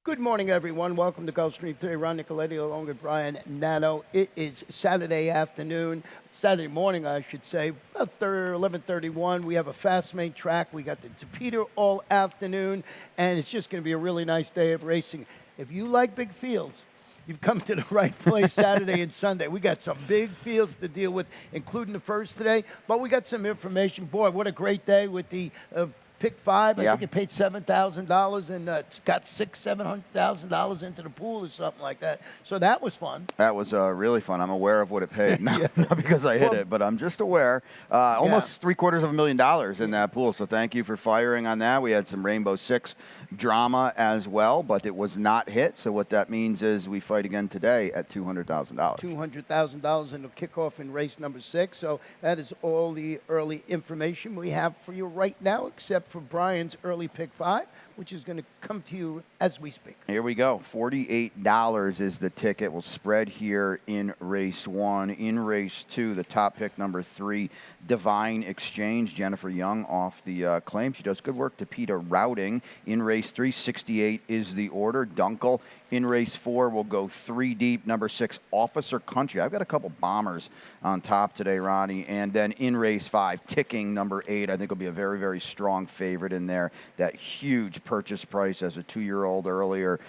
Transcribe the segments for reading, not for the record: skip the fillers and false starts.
Good morning, everyone. Welcome to Gulfstream today. Ron Nicoletti along with Brian Nato. It is Saturday afternoon, Saturday morning, I should say, about 11:31. We have a fast main track. We got the Tapeta all afternoon, and it's just going to be a really nice day of racing. If you like big fields, you've come to the right place Saturday and Sunday. We got some big fields to deal with, including the first today, but we got some information. Boy, what a great day with the Pick five. I think it paid $7,000 and got $700,000 into the pool or something like that. So that was fun. That was really fun. I'm aware of what it paid, not because I hit it, but I'm just aware. Almost $750,000 in that pool. So thank you for firing on that. We had some Rainbow Six drama as well, but it was not hit. So what that means is we fight again today at $200,000. $200,000 in the kickoff in race number 6. So that is all the early information we have for you right now, except for Brian's early pick 5, which is going to come to you as we speak. Here we go. $48 is the ticket. We'll spread here in race 1. In race 2, the top pick, number 3, Divine Exchange. Jennifer Young off the claim. She does good work. Tapeta routing. In race 3, 68 is the order. Dunkel. In race 4, we'll go 3 deep. Number 6, Officer Country. I've got a couple bombers on top today, Ronnie. And then in race 5, Ticking, number 8. I think will be a very, very strong favorite in there. That huge purchase price as a 2-year-old earlier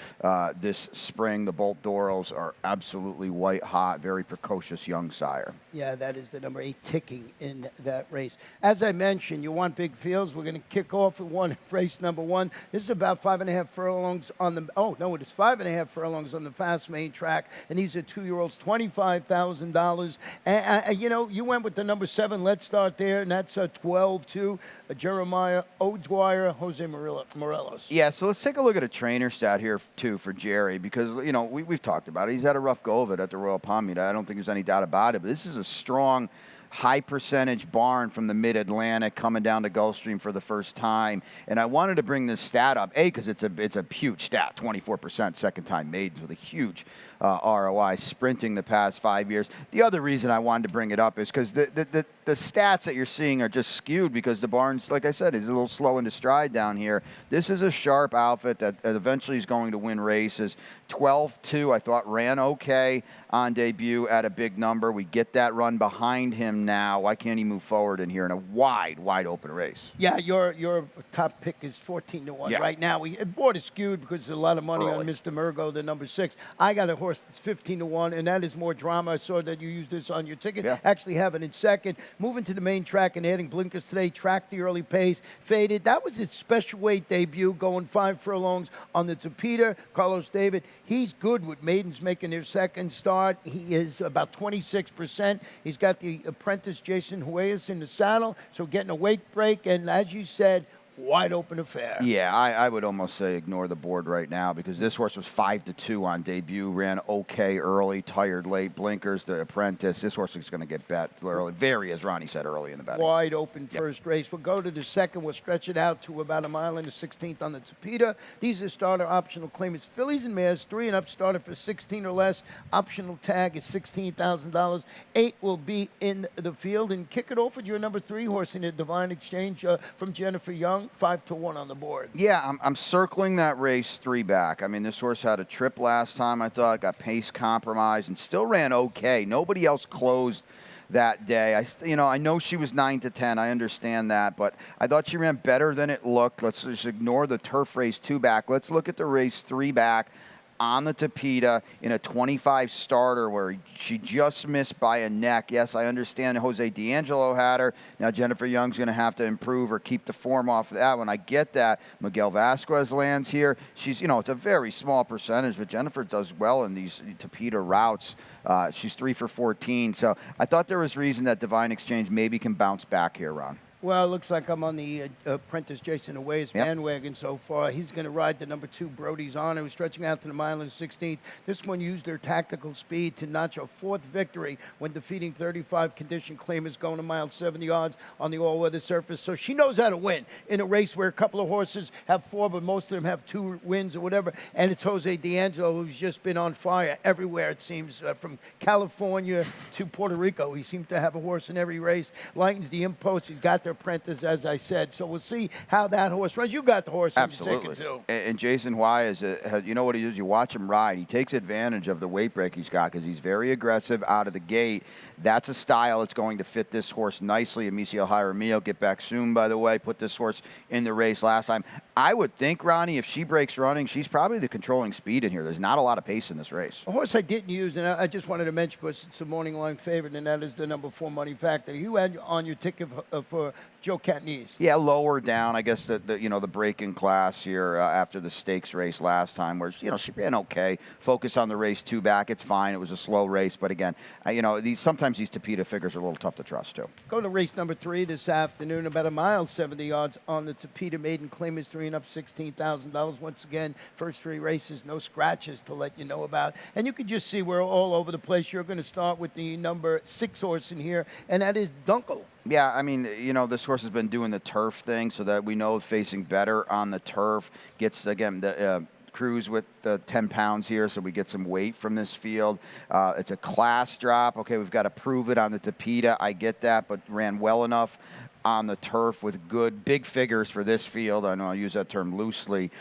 this spring. The Bolt Doros are absolutely white hot, very precocious young sire. Yeah, that is the number 8 Ticking in that race. As I mentioned, you want big fields. We're going to kick off with race number 1. This is about 5.5 furlongs on the, it is 5.5 furlongs on the fast main track. And these are 2-year-olds, $25,000. And, you went with the number 7. Let's start there. And that's 12-2. Jeremiah O'Dwyer, Jose Morelos. Yeah, so let's take a look at a trainer stat here, too, for Jerry, because, we've talked about it. He's had a rough go of it at the Royal Palm meet. I don't think there's any doubt about it, but this is a strong, high-percentage barn from the Mid-Atlantic coming down to Gulfstream for the first time. And I wanted to bring this stat up, because it's a huge stat, 24% second-time maidens with a huge ROI, sprinting the past 5 years. The other reason I wanted to bring it up is because the stats that you're seeing are just skewed because the barn's, like I said, is a little slow into stride down here. This is a sharp outfit that eventually is going to win races. 12-2, I thought, ran okay on debut at a big number. We get that run behind him now. Why can't he move forward in here in a wide open race? Yeah, your top pick is 14-1 right now. The board is skewed because there's a lot of money on Mr. Murgo, the number 6. I got a horse that's 15-1, and that is more drama. I saw that you used this on your ticket. Actually have it in second. Moving to the main track and adding blinkers today, tracked the early pace, faded. That was its special weight debut, going 5 furlongs on the Tapeta. Carlos David, he's good with maidens making their second start. He is about 26%. He's got the apprentice Jason Hueyas in the saddle, so getting a weight break, and as you said, wide open affair. Yeah, I would almost say ignore the board right now because this horse was 5-2 on debut, ran okay early, tired late, blinkers, the apprentice. This horse is going to get bet early, very, as Ronnie said early in the betting. Wide open first race. We'll go to the second. We'll stretch it out to about a mile and the 16th on the Tapeta. These are starter optional claimants. Fillies and mares, 3 and up, starter for 16 or less. Optional tag is $16,000. 8 will be in the field. And kick it off with your number 3 horse in the Divine Exchange from Jennifer Young. 5-1 on the board. Yeah, I'm circling that race 3 back. I mean, this horse had a trip last time, I thought, got pace compromised, and still ran okay. Nobody else closed that day. I know she was 9-10. I understand that, but I thought she ran better than it looked. Let's just ignore the turf race 2 back. Let's look at the race 3 back on the Tapeta in a 25 starter where she just missed by a neck. Yes, I understand Jose D'Angelo had her. Now Jennifer Young's going to have to improve or keep the form off of that one. I get that. Miguel Vasquez lands here. She's, it's a very small percentage, but Jennifer does well in these Tapeta routes. She's 3 for 14. So I thought there was reason that Divine Exchange maybe can bounce back here, Ron. Well, it looks like I'm on the apprentice Jason Hueyas bandwagon so far. He's going to ride the number 2 Brody's Honor, who's stretching out to the mile and 16th. This one used their tactical speed to notch a 4th victory when defeating 35 condition claimers going a mile 70 yards on the all-weather surface. So she knows how to win in a race where a couple of horses have 4, but most of them have 2 wins or whatever. And it's Jose D'Angelo, who's just been on fire everywhere, it seems, from California to Puerto Rico. He seems to have a horse in every race. Lightens the impost. He's got their apprentice, as I said. So we'll see how that horse runs. You got the horse on your ticket, too. And Jason Wise, you know what he does? You watch him ride. He takes advantage of the weight break he's got because he's very aggressive out of the gate. That's a style that's going to fit this horse nicely. Amicio Jaramillo, get back soon, by the way, put this horse in the race last time. I would think, Ronnie, if she breaks running, she's probably the controlling speed in here. There's not a lot of pace in this race. A horse I didn't use, and I just wanted to mention because it's the morning line favorite, and that is the number 4 Money Factor. You had on your ticket for Joe Catnese. Yeah, lower down. I guess the break-in class here after the stakes race last time, where she ran okay. Focus on the race 2 back. It's fine. It was a slow race, but again, sometimes these Tapeta figures are a little tough to trust too. Go to race number 3 this afternoon. About a mile 70 yards on the Tapeta Maiden. Claim is 3 and up, $16,000. Once again, first 3 races, no scratches to let you know about. And you can just see we're all over the place. You're going to start with the number 6 horse in here, and that is Dunkel. Yeah, I mean, this horse has been doing the turf thing so that we know facing better on the turf. Gets, again, the cruise with the 10 pounds here, so we get some weight from this field. It's a class drop. Okay, we've got to prove it on the Tapeta. I get that, but ran well enough on the turf with good big figures for this field. I know I use that term loosely.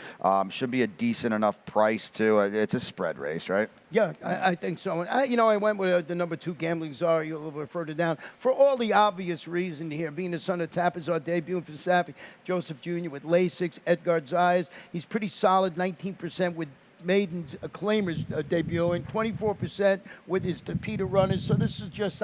Should be a decent enough price, too. It's a spread race, right? Yeah, I think so. And I went with the number 2 Gambling Czar a little bit further down for all the obvious reason here. Being the son of Tapazar, debuting for Safi Joseph Jr. with Lasix, Edgar Zayas. He's pretty solid, 19% with Maiden's Claimers debuting, 24% with his Tapeta runners. So this is just,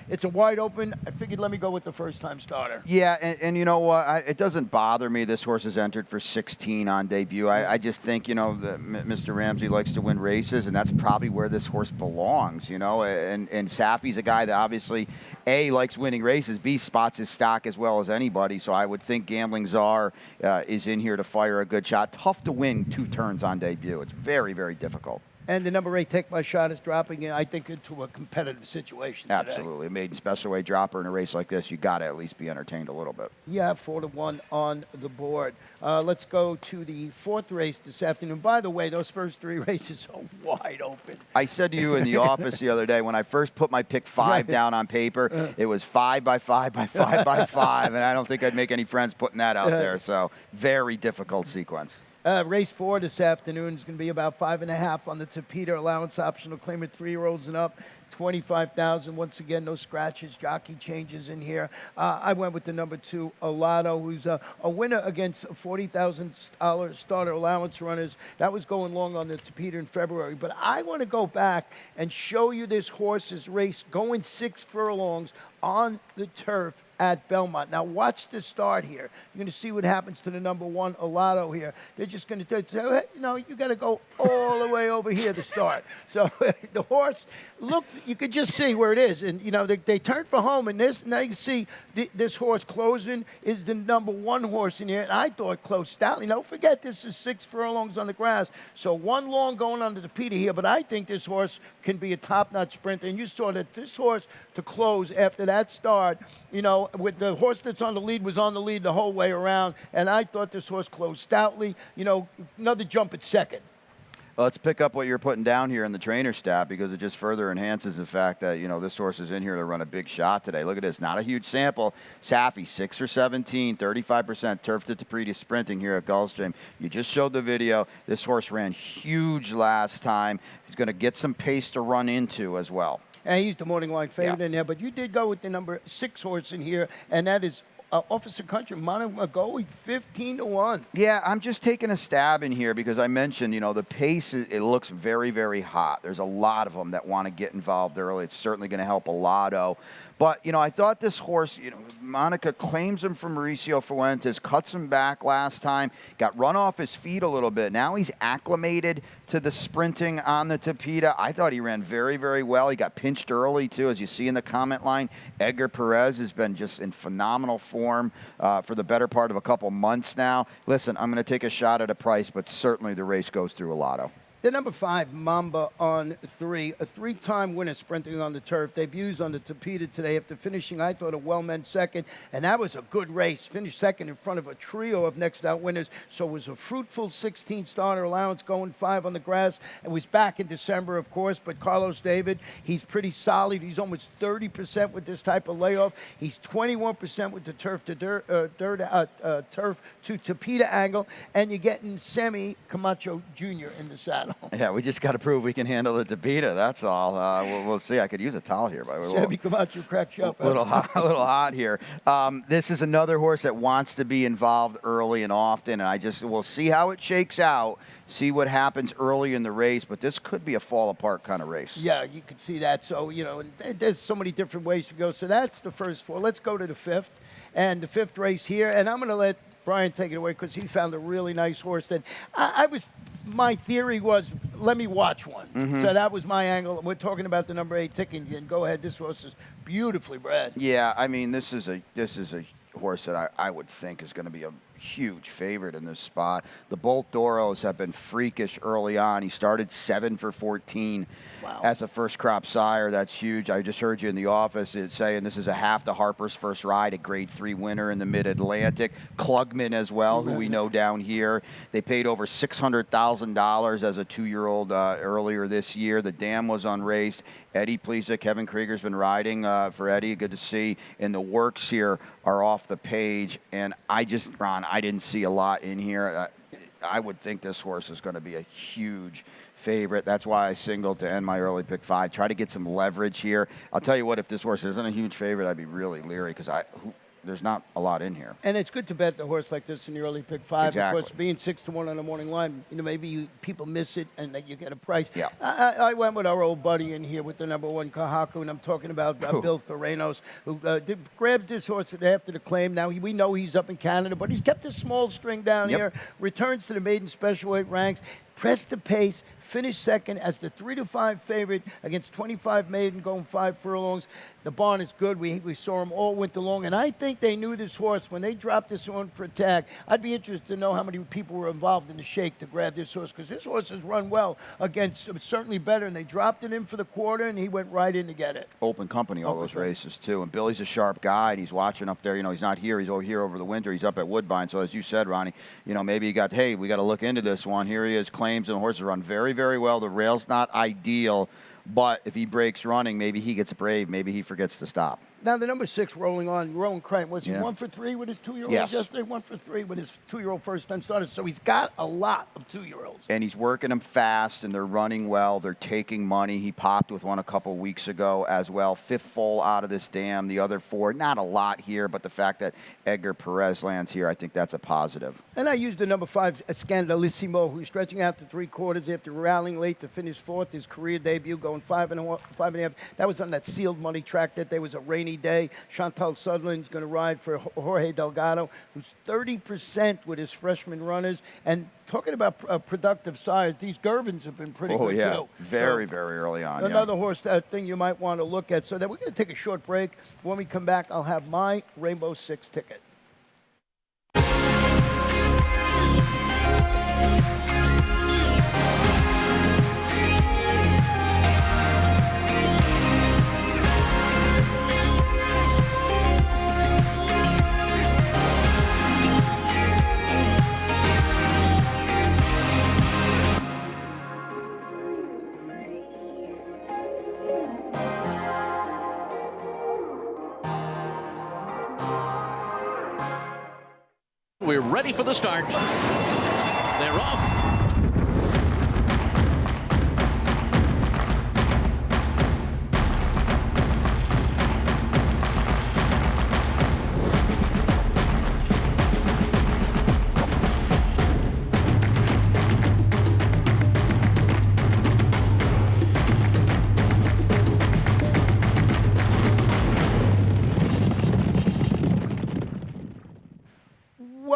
it's a wide open. I figured let me go with the first-time starter. Yeah, and you know what? It doesn't bother me. This horse is entered for 16 on debut. I just think, Mr. Ramsey likes to win races, and that's probably where this horse belongs, And Safi's a guy that obviously, A, likes winning races, B, spots his stock as well as anybody. So I would think Gambling Czar is in here to fire a good shot. Tough to win 2 turns on debut. It's very, very difficult. And the number 8 Take My Shot is dropping in, I think, into a competitive situation today. Absolutely. A maiden special weight dropper in a race like this, you got to at least be entertained a little bit. Yeah, 4-1 on the board. Let's go to the 4th race this afternoon. By the way, those first 3 races are wide open. I said to you in the office the other day, when I first put my pick 5 down on paper, it was 5 by 5 by 5 by 5, and I don't think I'd make any friends putting that out there. So very difficult sequence. Race 4 this afternoon is going to be about 5.5 on the Tapeta allowance optional claim at 3-year-olds and up. 25,000. Once again, no scratches, jockey changes in here. I went with the number 2, Alado, who's a winner against $40,000 starter allowance runners. That was going long on the Tapeta in February. But I want to go back and show you this horse's race going 6 furlongs on the turf at Belmont. Now watch the start here. You're going to see what happens to the number 1, Alado here. They're just going to say, hey, you got to go all the way over here to start. So the horse, look, you could just see where it is. And, they turn for home. And now you can see this horse closing is the number 1 horse in here. And I thought closed stoutly. Don't forget, this is 6 furlongs on the grass. So 1 long going on the Tapeta here. But I think this horse can be a top-notch sprinter. And you saw that this horse to close after that start, with the horse that's on the lead was on the lead the whole way around, and I thought this horse closed stoutly. Another jump at second. Well, let's pick up what you're putting down here in the trainer stat because it just further enhances the fact that, this horse is in here to run a big shot today. Look at this. Not a huge sample. Safi, 6 for 17, 35% turf to Tapeta sprinting here at Gulfstream. You just showed the video. This horse ran huge last time. He's going to get some pace to run into as well. And he's the morning line favorite in there. But you did go with the number 6 horse in here, and that is Officer Country, Monogoe, 15-1. Yeah, I'm just taking a stab in here because I mentioned, the pace, it looks very, very hot. There's a lot of them that want to get involved early. It's certainly going to help Alado. But, I thought this horse, Monica claims him from Mauricio Fuentes, cuts him back last time, got run off his feet a little bit. Now he's acclimated to the sprinting on the Tapeta. I thought he ran very, very well. He got pinched early, too, as you see in the comment line. Edgar Perez has been just in phenomenal form for the better part of a couple months now. Listen, I'm going to take a shot at a price, but certainly the race goes through Alado. The number 5, Mamba on 3, a 3-time winner sprinting on the turf. Debuts on the Tapeta today after finishing, I thought, a well-meant second, and that was a good race. Finished second in front of a trio of next-out winners, so it was a fruitful 16-starter allowance, going 5 on the grass. It was back in December, of course, but Carlos David, he's pretty solid. He's almost 30% with this type of layoff. He's 21% with the turf to turf to Tapeta angle, and you're getting Sammy Camacho Jr. in the saddle. Yeah, we just got to prove we can handle the Tapeta. That's all. We'll see. I could use a towel here, by the way. Sammy Camacho cracks you up. A little hot here. This is another horse that wants to be involved early and often, and we'll see how it shakes out, see what happens early in the race, but this could be a fall-apart kind of race. Yeah, you could see that. So, there's so many different ways to go. So that's the first 4. Let's go to the 5th, and the 5th race here, and I'm going to let Brian take it away because he found a really nice horse that my theory was, let me watch one. Mm-hmm. So that was my angle. We're talking about the number 8 Tickingen. Go ahead. This horse is beautifully bred. Yeah, I mean, this is a horse that I would think is going to be a huge favorite in this spot. The Bolt Doros have been freakish early on. He started 7 for 14 as a first crop sire. That's huge. I just heard you in the office saying this is a half to Harper's first ride, a grade 3 winner in the Mid-Atlantic. Klugman as well, who we know down here. They paid over $600,000 as a 2-year-old earlier this year. The dam was unraced. Eddie Plesic, Kevin Krieger's been riding for Eddie. Good to see. And the works here are off the page. And Ron, I didn't see a lot in here. I would think this horse is going to be a huge favorite. That's why I singled to end my early pick 5. Try to get some leverage here. I'll tell you what, if this horse isn't a huge favorite, I'd be really leery because there's not a lot in here. And it's good to bet the horse like this in the early pick 5. Exactly. Because being 6-1 on the morning line, maybe people miss it and then you get a price. Yeah. I went with our old buddy in here with the number 1 Kahaku, and I'm talking about Bill Theranos, who grabbed this horse after the claim. Now, we know he's up in Canada, but he's kept a small string down here, returns to the maiden special weight ranks, pressed the pace, finished second as the 3-5 favorite against 25 maiden, going 5 furlongs. The barn is good. We saw him all winter long, and I think they knew this horse when they dropped this one for a tag. I'd be interested to know how many people were involved in the shake to grab this horse, because this horse has run well against certainly better, and they dropped it in for the quarter, and he went right in to get it. Open company, all those races, too. And Billy's a sharp guy, and he's watching up there. He's not here. He's over here over the winter. He's up at Woodbine. So as you said, Ronnie, maybe we got to look into this one. Here he is, claims, and the horses run very, very well. The rail's not ideal. But if he breaks running, maybe he gets brave. Maybe he forgets to stop. Now, the number 6 rolling on, Rowan Crichton, was he 1 for 3 with his 2-year-old yesterday? 1 for 3 with his 2-year-old first-time starter. So he's got a lot of 2-year-olds. And he's working them fast, and they're running well. They're taking money. He popped with one a couple weeks ago as well. 5th foal out of this dam. The other 4, not a lot here, but the fact that Edgar Perez lands here, I think that's a positive. And I used the number 5, Scandalissimo, who's stretching out to 3/4 after rallying late to finish 4th. His career debut going 5.5. That was on that sealed money track that there was a rainy day. Chantal Sutherland's going to ride for Jorge Delgado, who's 30% with his freshman runners. And talking about productive sires, these Gervins have been pretty good, too. Very early on. Another horse thing you might want to look at. So that we're going to take a short break. When we come back, I'll have my Rainbow 6 ticket. We're ready for the start. They're off.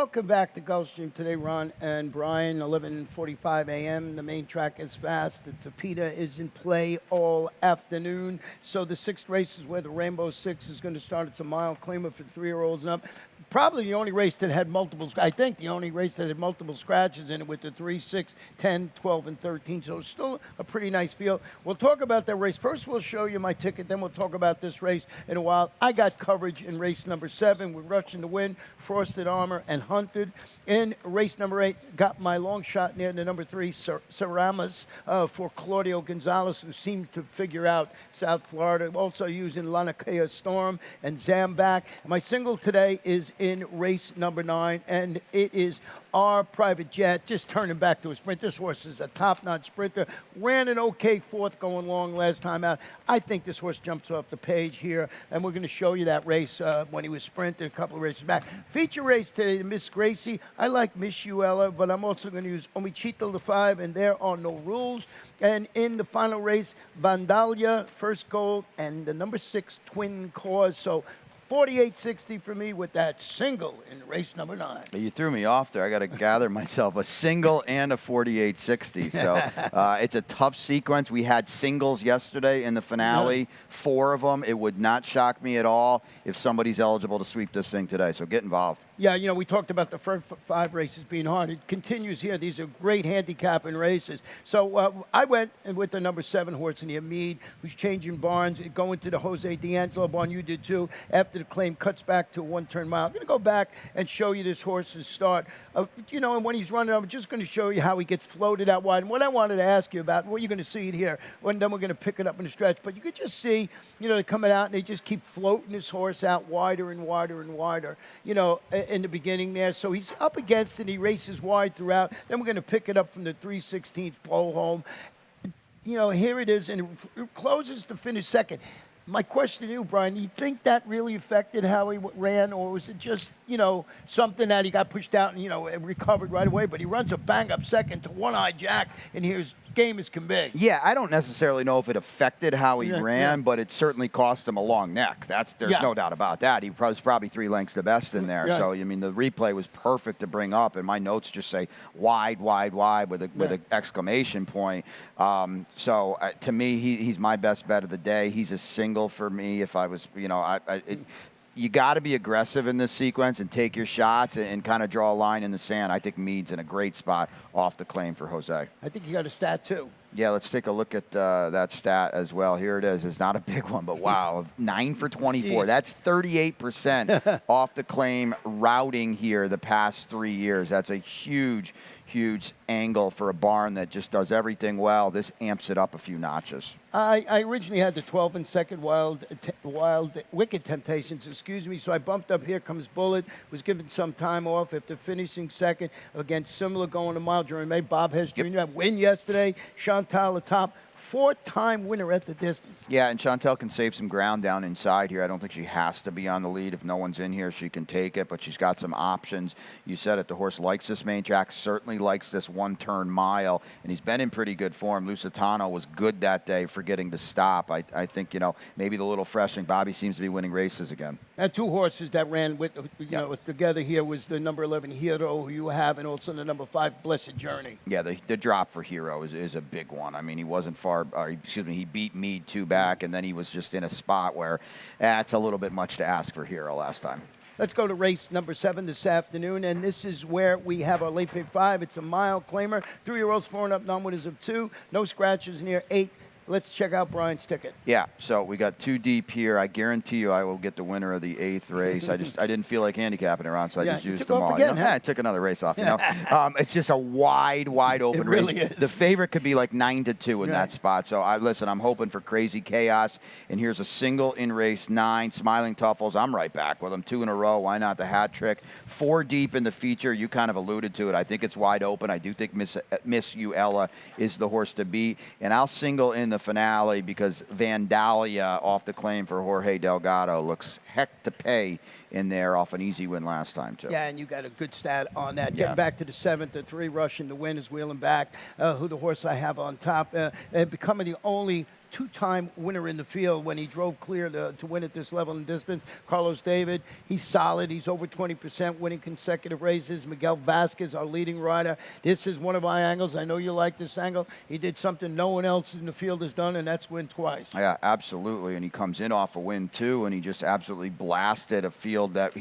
Welcome back to Gulfstream today, Ron and Brian. 11:45 a.m. The main track is fast. The Tapeta is in play all afternoon. So the sixth race is where the Rainbow Six is going to start. It's a mile claimer for 3-year-olds and up. Probably the only race that had I think the only race that had multiple scratches in it with the 3, 6, 10, 12, and 13. So it's still a pretty nice field. We'll talk about that race. First, we'll show you my ticket. Then we'll talk about this race in a while. I got coverage in race number 7 with Rushing to Win, Frosted Armor, and Hunted. In race number 8, got my long shot near the number 3, Seramas, for Claudio Gonzalez, who seems to figure out South Florida. Also using Lanakea Storm and Zamback. My single today is in race number 9, and it is our Private Jet, just turning back to a sprint. This horse is a top-notch sprinter. Ran an okay fourth going long last time out. I think this horse jumps off the page here, and we're going to show you that race when he was sprinting a couple of races back. Feature race today, Miss Gracie. I like Miss Uella, but I'm also going to use Omichito the 5, and there are no rules. And in the final race, Vandalia, first gold, and the number 6, Twin Cause. So 48.60 for me with that single in race number 9. You threw me off there. I got to gather myself. A single and a 48.60. So it's a tough sequence. We had singles yesterday in the finale, 4 of them. It would not shock me at all if somebody's eligible to sweep this thing today. So get involved. Yeah, you know, we talked about the first 5 races being hard. It continues here. These are great handicapping races. So I went with the number 7 horse in here, Meade, who's changing barns, going to the Jose D'Angelo barn. You did too. After the claim cuts back to a 1-turn mile. I'm going to go back and show you this horse's start. You know, and when he's running, I'm just going to show you how he gets floated out wide. And what I wanted to ask you about, well, you're going to see it here, and then we're going to pick it up in the stretch. But you could just see, you know, they're coming out, and they just keep floating this horse out wider and wider and wider, you know, in the beginning there. So he's up against it. He races wide throughout. Then we're going to pick it up from the 3/16 pole home. You know, here it is, and it closes to finish second. My question to you, Brian, do you think that really affected how he ran, or was it just, you know, something that he got pushed out and, you know, recovered right away? But he runs a bang-up second to One-Eye Jack, and here's game as can be. Yeah, I don't necessarily know if it affected how he ran, but it certainly cost him a long neck. There's no doubt about that. He was probably 3 lengths the best in there. So, I mean, the replay was perfect to bring up, and my notes just say wide, wide, wide with an exclamation point. So, to me, he's my best bet of the day. He's a single for me if I was, you know, you got to be aggressive in this sequence and take your shots and kind of draw a line in the sand. I think Meade's in a great spot off the claim for Jose. I think you got a stat, too. Yeah, let's take a look at that stat as well. Here it is. It's not a big one, but wow, 9 for 24. That's 38% off the claim routing here the past 3 years. That's a huge, huge angle for a barn that just does everything well. This amps it up a few notches. I originally had the 12 and second wild Wicked Temptations, so I bumped up Here Comes Bullet, was given some time off after finishing second against similar going a mile during May. Bob Hess Jr. win yesterday. Chantal atop. 4-time winner at the distance. Yeah, and Chantel can save some ground down inside here. I don't think she has to be on the lead. If no one's in here, she can take it, but she's got some options. You said it, the horse likes this main track, certainly likes this 1-turn mile, and he's been in pretty good form. Lusitano was good that day for getting to stop. I think, you know, maybe the little freshening. Bobby seems to be winning races again. And 2 horses that ran with, you know, together here was the number 11 Hero, who you have, and also the number 5 Blessed Journey. Yeah, the drop for Hero is a big one. I mean, he wasn't far. He beat Meade 2 back, and then he was just in a spot where that's a little bit much to ask for Hero last time. Let's go to race number 7 this afternoon, and this is where we have our late pick 5. It's a mile claimer. 3-year-olds, 4 and up, non-winners of 2. No scratches near 8. Let's check out Brian's ticket. Yeah, so we got 2 deep here. I guarantee you I will get the winner of the 8th race. I didn't feel like handicapping around, so I just used them all. Again, I took another race off. You know? It's just a wide open race. Really is. The favorite could be like 9-2 in that spot. So listen, I'm hoping for crazy chaos. And here's a single in race 9. Smiling Tuffles. I'm right back with them. 2 in a row. Why not the hat trick? 4 deep in the feature. You kind of alluded to it. I think it's wide open. I do think Miss Uella is the horse to beat. And I'll single in the finale because Vandalia off the claim for Jorge Delgado looks heck to pay in there off an easy win last time, too. Yeah, and you got a good stat on that. Getting back to the 7th, the 3 Rushing to Win is wheeling back, who the horse I have on top, and becoming the only two-time winner in the field when he drove clear to win at this level and distance. Carlos David, he's solid. He's over 20% winning consecutive races. Miguel Vasquez, our leading rider. This is one of my angles. I know you like this angle. He did something no one else in the field has done, and that's win twice. Yeah, absolutely. And he comes in off a win, too, and he just absolutely blasted a field that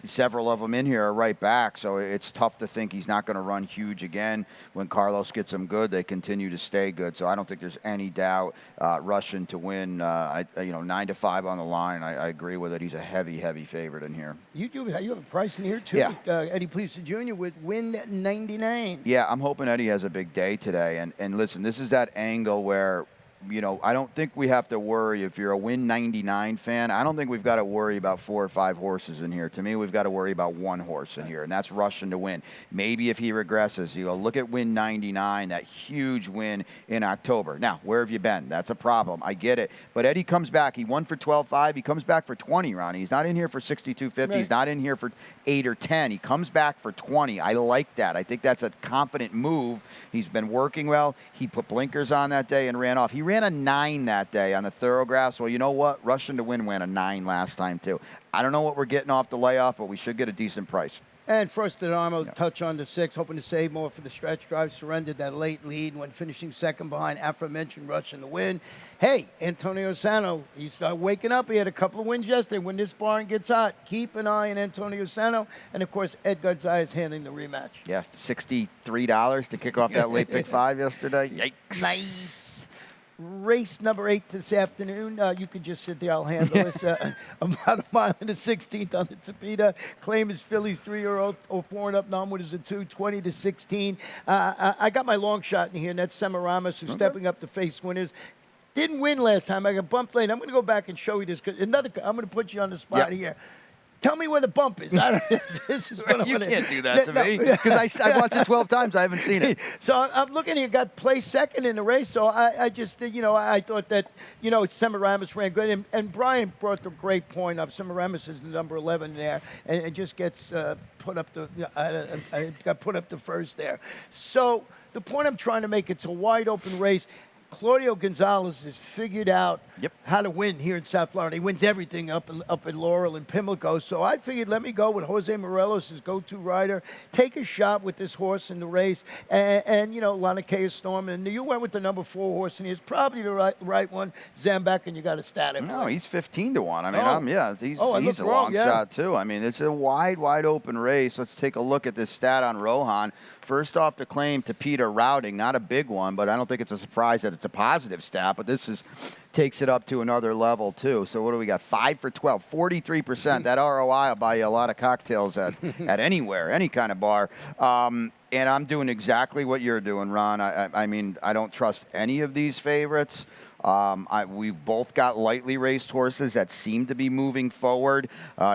several of them in here are right back, so it's tough to think he's not going to run huge again. When Carlos gets them good, they continue to stay good. So I don't think there's any doubt Russian to win. 9-5 on the line. I agree with it. He's a heavy favorite in here. You have a price in here too. Yeah. Eddie Pleasa Jr. with win 99. Yeah, I'm hoping Eddie has a big day today. And listen, this is that angle where, I don't think we have to worry if you're a Win 99 fan. I don't think we've got to worry about 4 or 5 horses in here. To me, we've got to worry about one horse in here, and that's Russian to win. Maybe if he regresses, look at Win 99, that huge win in October. Now, where have you been? That's a problem. I get it. But Eddie comes back. He won for 12.5. He comes back for 20, Ronnie. He's not in here for 62.50. Right. He's not in here for 8 or 10. He comes back for 20. I like that. I think that's a confident move. He's been working well. He put blinkers on that day and ran off. He ran a 9 that day on the thoroughgrass. Well, you know what? Russian to win ran a 9 last time, too. I don't know what we're getting off the layoff, but we should get a decent price. And first at Armo, touch on the 6, hoping to save more for the stretch drive. Surrendered that late lead when finishing second behind aforementioned Russian to win. Hey, Antonio Sano, he's waking up. He had a couple of wins yesterday. When this barn gets hot, keep an eye on Antonio Sano. And, of course, Ed Garzia's handling the rematch. Yeah, $63 to kick off that late pick 5 yesterday. Yikes. Nice. Race number 8 this afternoon. You can just sit there. I'll handle this. About a mile and a 16th on the Tapeta. Claim is Phillies 3-year-old or 4 and up. Non is a 2, 20 to 16. I got my long shot in here, and that's Semiramis, who's stepping up to face winners. Didn't win last time. I got bumped late. I'm going to go back and show you this. I'm going to put you on the spot here. Tell me where the bump is. This is what you can't do that to me because I watched it 12 times. I haven't seen it. So I'm looking here. Got placed second in the race. So I just, I thought that, Semiramis ran good. And Brian brought the great point up. Semiramis is the number 11 there, and it just gets put up the. I got put up the first there. So the point I'm trying to make, it's a wide open race. Claudio Gonzalez has figured out how to win here in South Florida. He wins everything up in Laurel and Pimlico. So I figured let me go with Jose Morelos, his go-to rider. Take a shot with this horse in the race. And Lanakeus Storm. And you went with the number 4 horse, and he's probably the right one. Zambak, and you got to stat him. No, he's 15 to 1. I mean, he's a long shot, too. I mean, it's a wide open race. Let's take a look at this stat on Rohan. First off, the claim to Peter Routing, not a big one, but I don't think it's a surprise that it's a positive stat, but this takes it up to another level, too. So what do we got? 5 for 12, 43%. That ROI will buy you a lot of cocktails at anywhere, any kind of bar. And I'm doing exactly what you're doing, Ron. I mean, I don't trust any of these favorites. We've both got lightly raced horses that seem to be moving forward.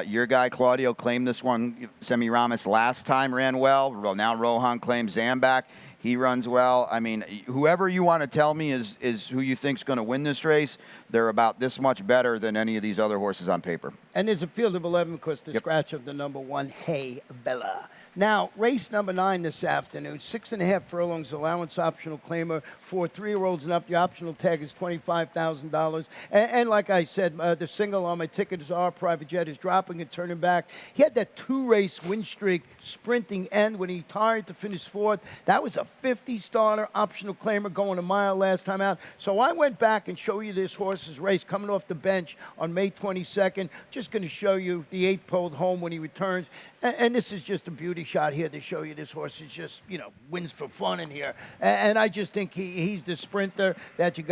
Your guy, Claudio, claimed this one. Semiramis last time ran well. Now Rohan claims Zambak. He runs well. I mean, whoever you want to tell me is who you think's going to win this race, they're about this much better than any of these other horses on paper. And there's a field of 11, of course, the scratch of the number 1, Hey Bella. Now, race number 9 this afternoon, 6.5 furlongs, allowance optional claimer for 3-year-olds and up. The optional tag is $25,000. And like I said, the single on my ticket is Our Private Jet is dropping and turning back. He had that 2-race win streak sprinting end when he tired to finish 4th. That was a 50-starter optional claimer going a mile last time out. So I went back and show you this horse's race coming off the bench on May 22nd. Just going to show you the 8th pulled home when he returns. And this is just a beauty shot here to show you this horse is just, wins for fun in here. And I just think he's the sprinter that you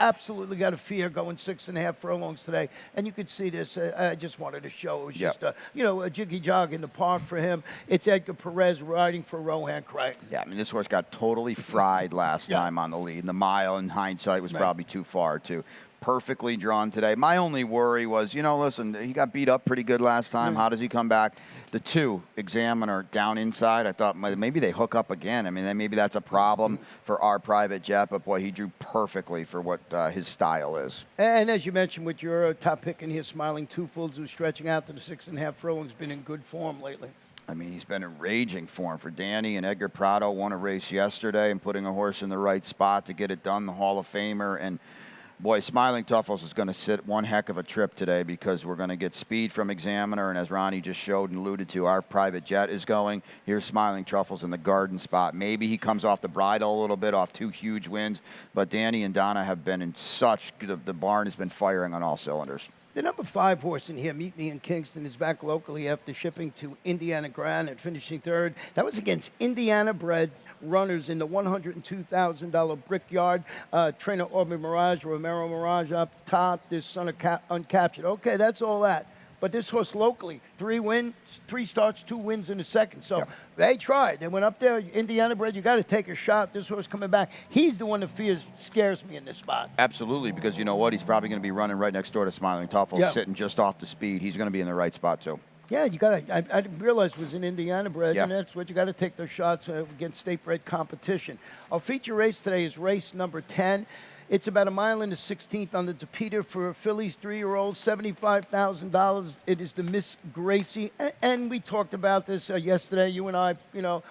absolutely got to fear going 6.5 furlongs today. And you could see this. I just wanted to show it was just, a jiggy jog in the park for him. It's Edgar Perez riding for Rohan Crichton. Yeah, I mean, this horse got totally fried last time on the lead. And the mile, in hindsight, was probably too far, too. Perfectly drawn today. My only worry was, listen, he got beat up pretty good last time. How does he come back? The 2, Examiner, down inside. I thought maybe they hook up again. I mean, maybe that's a problem for Our Private Jet, but boy, he drew perfectly for what his style is. And as you mentioned with your top pick in here, Smiling Two Fools, who's stretching out to the 6.5 furlongs, been in good form lately. I mean, he's been in raging form for Danny, and Edgar Prado won a race yesterday and putting a horse in the right spot to get it done, the Hall of Famer. And Boy, Smiling Tuffles is going to sit one heck of a trip today because we're going to get speed from Examiner, and as Ronnie just showed and alluded to, our private jet is going. Here's Smiling Truffles in the garden spot. Maybe he comes off the bridle a little bit, off 2 huge wins, but Danny and Donna have been in such, the barn has been firing on all cylinders. The number 5 horse in here, Meet Me in Kingston, is back locally after shipping to Indiana Grand and finishing 3rd. That was against Indiana-bred runners in the $102,000 Brickyard. Trainer Aubrey Mirage, Romero Mirage up top. This son of Uncaptured. Okay, that's all that. But this horse locally, 3 wins, 3 starts, 2 wins in the second. So they tried. They went up there, Indiana bred. You got to take a shot. This horse coming back. He's the one that scares me in this spot. Absolutely, because you know what? He's probably going to be running right next door to Smiling Tuffles, sitting just off the speed. He's going to be in the right spot too. Yeah, you got to. I didn't realize it was an Indiana bred, Yeah. and that's what you got to take those shots against state bred competition. Our feature race today is race number 10. It's about 1 mile and the 16th on the Topeta for a Phillies 3-year-old, $75,000. It is the Miss Gracie. And we talked about this yesterday, you and I,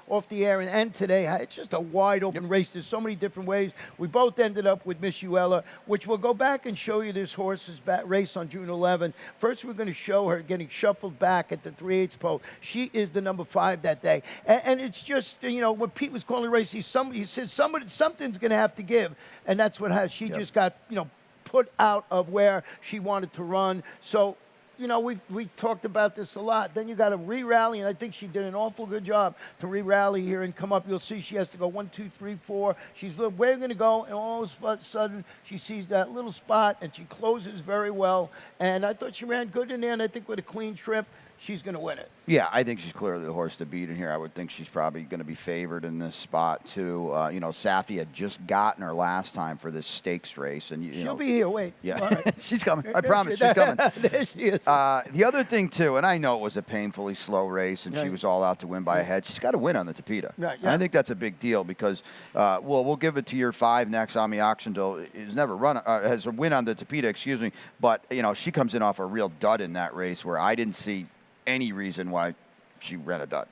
off the air, and today. It's just a wide open race. There's so many different ways. We both ended up with Miss Uella, which we'll go back and show you this horse's race on June 11th. First, we're going to show her getting shuffled back at the 3/8 pole. She is the number 5 that day. And it's just, when Pete was calling the race, he says something's going to have to give. And that's what happened. She just got, put out of where she wanted to run. So, we talked about this a lot. Then you got to re-rally, and I think she did an awful good job to re-rally here and come up. You'll see she has to go 1, 2, 3, 4. She's where we're going to go, and all of a sudden she sees that little spot, and she closes very well. And I thought she ran good in there, and I think with a clean trip, she's going to win it. Yeah, I think she's clearly the horse to beat in here. I would think she's probably going to be favored in this spot, too. Safi had just gotten her last time for this stakes race. And She'll be here. Wait. Yeah, Right. she's coming. I promise she's coming. There she is. The other thing, too, and I know it was a painfully slow race, and she was all out to win by a head. She's got to win on the Topeta. Right, And I think that's a big deal because, we'll give it to your 5 next on the auction deal. Has a win on the Topeta, excuse me. But, she comes in off a real dud in that race where I didn't see any reason why she ran a dud.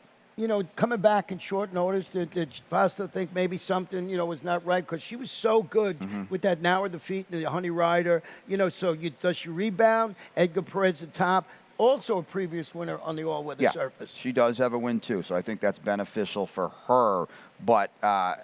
Coming back in short notice, did Foster think maybe something, was not right? Because she was so good with that narrow defeat, the Honey Rider. So does she rebound? Edgar Perez at top. Also a previous winner on the all-weather surface. She does have a win, too. So I think that's beneficial for her. But, I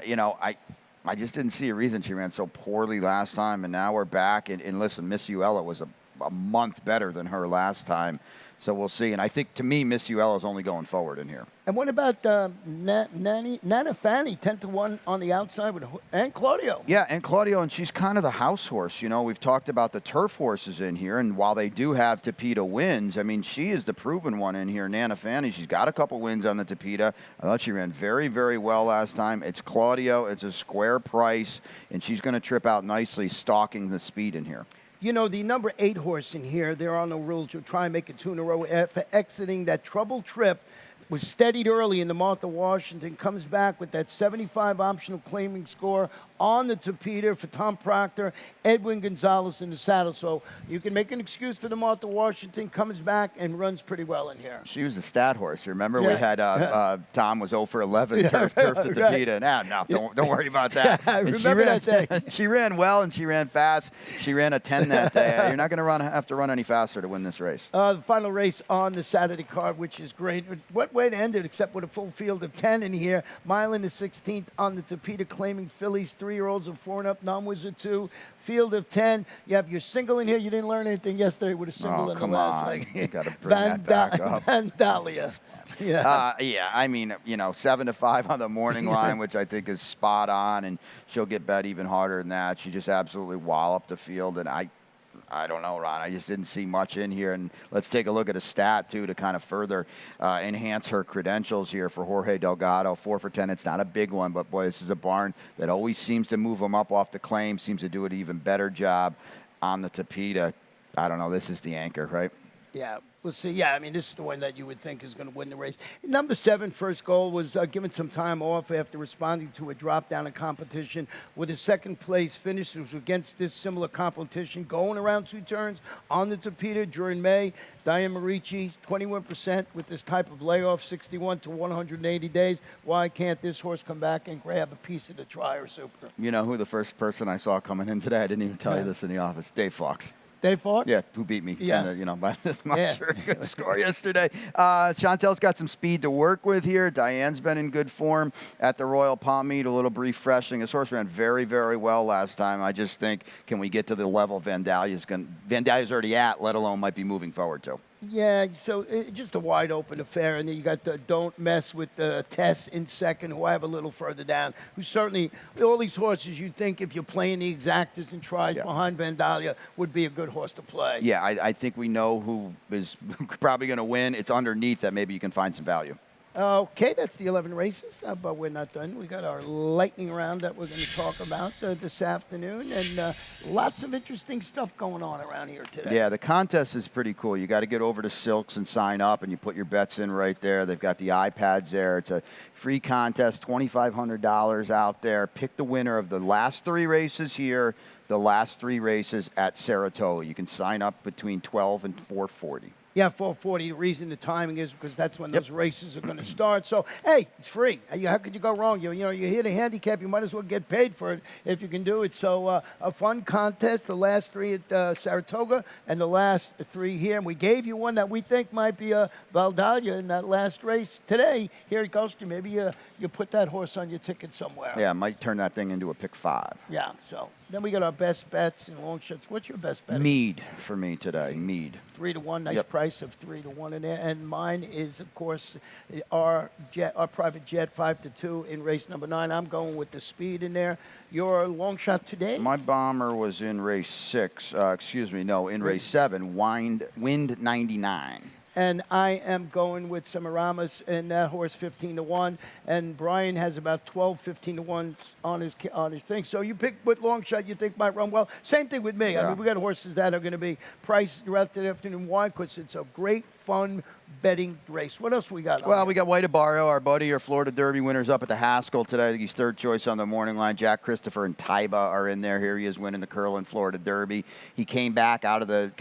just didn't see a reason she ran so poorly last time. And now we're back. And listen, Miss Uella was a month better than her last time. So we'll see. And I think, to me, Miss Uella is only going forward in here. And what about Nana Fanny, 10-1 on the outside, and Claudio? Yeah, and Claudio, and she's kind of the house horse. We've talked about the turf horses in here, and while they do have Topeta wins, I mean, she is the proven one in here. Nana Fanny, she's got a couple wins on the Topeta. I thought she ran very, very well last time. It's Claudio. It's a square price, and she's going to trip out nicely stalking the speed in here. The number 8 horse in here, there are no rules. You'll try and make it 2 in a row after exiting that trouble trip. Was steadied early in the Martha Washington, comes back with that 75 optional claiming score on the Topeta for Tom Proctor, Edwin Gonzalez in the saddle. So you can make an excuse for the Martha Washington, comes back and runs pretty well in here. She was a stat horse. Remember we had Tom was 0 for 11, turf to Topeta. No, don't worry about that. I remember that day. She ran well and she ran fast. She ran a 10 that day. You're not going to have to run any faster to win this race. The final race on the Saturday card, which is great. What way to end it except with a full field of 10 in here. Mile and the 16th on the Topeta, claiming Phillies 3-year-olds of 4 and up, non-wizard 2. Field of 10. You have your single in here. You didn't learn anything yesterday with a single in the last leg. You got to bring that back up. Vandalia. Yeah. I mean, 7-5 on the morning line, which I think is spot on, and she'll get bet even harder than that. She just absolutely walloped the field, and I don't know, Ron. I just didn't see much in here. And let's take a look at a stat, too, to kind of further enhance her credentials here for Jorge Delgado. 4 for 10. It's not a big one, but, boy, this is a barn that always seems to move them up off the claim, seems to do an even better job on the Topeta. I don't know. This is the anchor, right? Yeah, we'll see. Yeah, I mean, this is the one that you would think is going to win the race. Number 7, first goal, was given some time off after responding to a drop down in competition with a second-place finish. It was against this similar competition, going around 2 turns on the torpedo during May. Diane Marici, 21% with this type of layoff, 61 to 180 days. Why can't this horse come back and grab a piece of the Trier Super? You know who the first person I saw coming in today? I didn't even tell you this in the office. Dave Fox. Dave Fox? Yeah, who beat me? Yeah. By this much. Good score yesterday. Chantel's got some speed to work with here. Diane's been in good form at the Royal Palm Meet. A little refreshing. His horse ran very, very well last time. I just think, can we get to the level Vandalia's already at, let alone might be moving forward to? Yeah, so just a wide open affair, and then you got the Don't Mess with the Tess in second, who I have a little further down, who certainly, all these horses you'd think if you're playing the exactas and tries behind Vandalia would be a good horse to play. Yeah, I think we know who is probably going to win. It's underneath that maybe you can find some value. Okay, that's the 11 races, but we're not done. We got our lightning round that we're going to talk about this afternoon, and lots of interesting stuff going on around here today. Yeah, the contest is pretty cool. You got to get over to Silks and sign up, and you put your bets in right there. They've got the iPads there. It's a free contest, $2,500 out there. Pick the winner of the last 3 races here, the last 3 races at Saratoga. You can sign up between 12 and 4:40. Yeah, 4:40. The reason the timing is because that's when those races are going to start. So, hey, it's free. How could you go wrong? You're here to handicap. You might as well get paid for it if you can do it. So, a fun contest. The last 3 at Saratoga and the last 3 here. And we gave you one that we think might be a Valdalia in that last race today here at Gulfstream. Maybe you put that horse on your ticket somewhere. Yeah, might turn that thing into a pick 5. Yeah, so then we got our best bets and long shots. What's your best bet? Mead for me today. Mead. 3 to 1, nice price of 3 to 1 in there. And mine is, of course, our private jet 5 to 2 in race number 9. I'm going with the speed in there. Your long shot today? My bomber was in race 6. In race 7. Wind 99. And I am going with Semiramis and that horse 15 to 1. And Brian has about 12, 15 to 1 on his thing. So you pick what long shot you think might run well. Same thing with me. Yeah. I mean, we got horses that are going to be priced throughout the afternoon. Why? Because it's a great, fun betting race. What else we got? Well, we got White Abarrio, our buddy, our Florida Derby winners up at the Haskell today. I think he's 3rd choice on the morning line. Jack Christopher and Taiba are in there. Here he is winning the Curlin Florida Derby. He came back out of the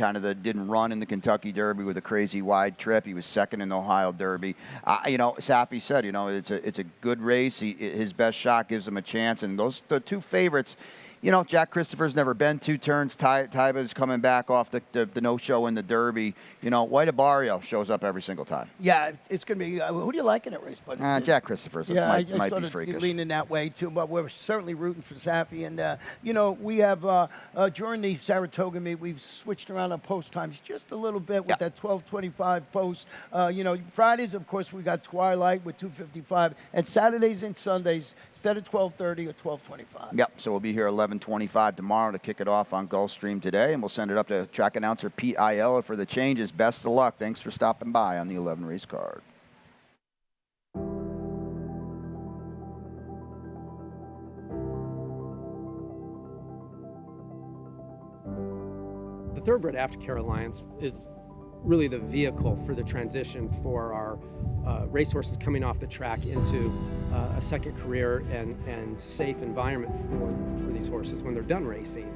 didn't run in the Kentucky Derby with a crazy wide trip. He was 2nd in the Ohio Derby. Safi said, it's a good race. His best shot gives him a chance. And the 2 favorites, Jack Christopher's never been 2 turns. Taiba's coming back off the no-show in the Derby. White Abarrio shows up every single time. Yeah, it's going to be. Who do you like in that race, buddy? Jack Christopher's might be freakish. Leaning that way too, but we're certainly rooting for Safi. And we have during the Saratoga meet, we've switched around our post times just a little bit with that 12:25 post. Fridays, of course, we got Twilight with 2:55, and Saturdays and Sundays instead of 12:30 or 12:25. Yep. So we'll be here 11:25 tomorrow to kick it off on Gulfstream today, and we'll send it up to track announcer Pete Aiella for the changes. Best of luck. Thanks for stopping by on the 11 race card. The Thoroughbred Aftercare Alliance is really the vehicle for the transition for our racehorses coming off the track into a second career and safe environment for these horses when they're done racing.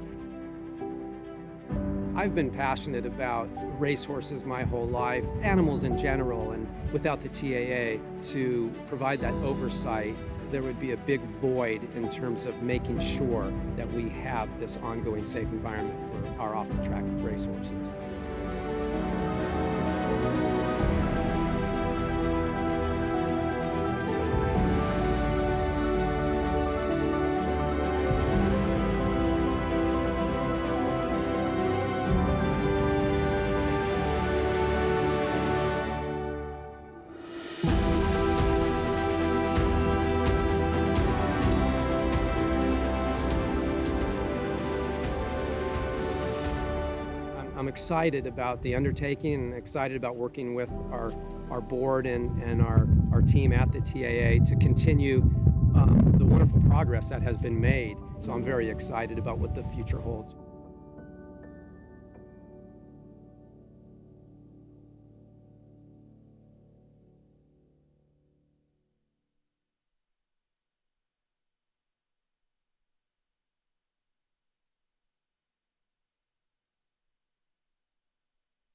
I've been passionate about racehorses my whole life, animals in general, and without the TAA to provide that oversight, there would be a big void in terms of making sure that we have this ongoing safe environment for our off-the-track racehorses. I'm excited about the undertaking and excited about working with our board and our team at the TAA to continue the wonderful progress that has been made. So I'm very excited about what the future holds.